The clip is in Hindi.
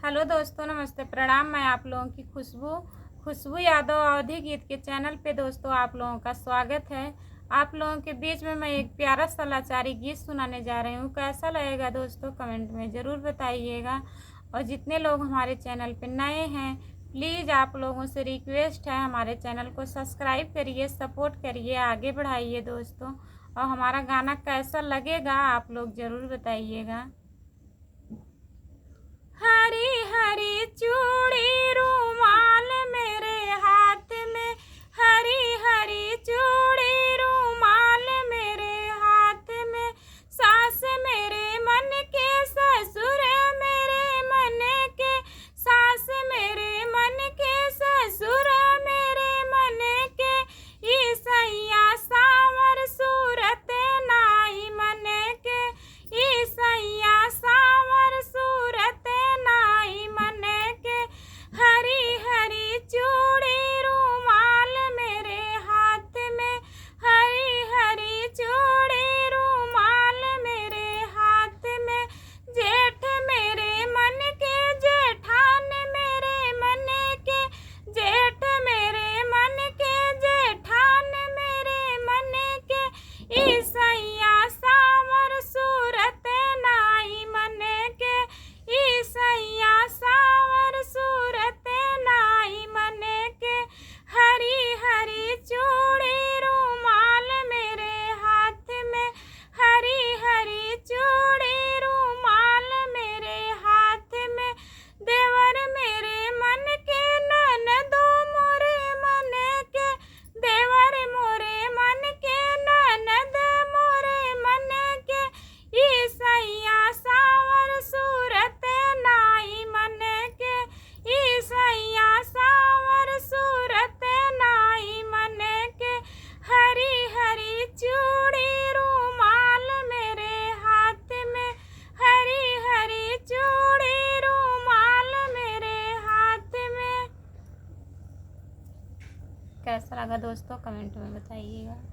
हेलो दोस्तों, नमस्ते, प्रणाम। मैं आप लोगों की खुशबू यादव अवधी गीत के चैनल पे दोस्तों आप लोगों का स्वागत है। आप लोगों के बीच में मैं एक प्यारा सा लाचारी गीत सुनाने जा रही हूँ। कैसा लगेगा दोस्तों कमेंट में ज़रूर बताइएगा। और जितने लोग हमारे चैनल पे नए हैं, प्लीज़ आप लोगों से रिक्वेस्ट है, हमारे चैनल को सब्सक्राइब करिए, सपोर्ट करिए, आगे बढ़ाइए दोस्तों। और हमारा गाना कैसा लगेगा आप लोग ज़रूर बताइएगा। हरी हरी चूड़ी रुमाल मेरे हाथ में, हरी हरी चूड़ी रुमाल मेरे हाथ में। सास मेरे मन के ससुर मेरे मन के, सास मेरे मन के ससुर मेरे मन के। ईसैया सावर सूरत नाई मन के, ईसैया सावर सूरत नाई मन के। हरी हरी चूड़ी रुमाल मेरे हाथ में, हरी हरी चूड़ी रुमाल मेरे हाथ में। जेठ मेरे मन के, जेठान मेरे मन के, जेठ मेरे मन के, जेठान मेरे मन के। ईसैया सावर सूरत नाई मन के, ईसैया सावर सूरत नाई मन के। हरी हरी चूड़ी रुमाल मेरे हाथ में, हरी हरी चूड़ी रुमाल मेरे हाथ में। देवर मेरे मन के, ननदो मोरे मन के, देवर मोरे मन के, ननद मोरे मन के। ईसैया सावर सूरत नाई मन के, ईसैया सावर सूरत नाई मन के। हरी हरी चूड़ी रुमाल मेरे हाथ में, हरी हरी चूड़ी रुमाल मेरे हाथ में। कैसा लगा दोस्तों कमेंट में बताइएगा।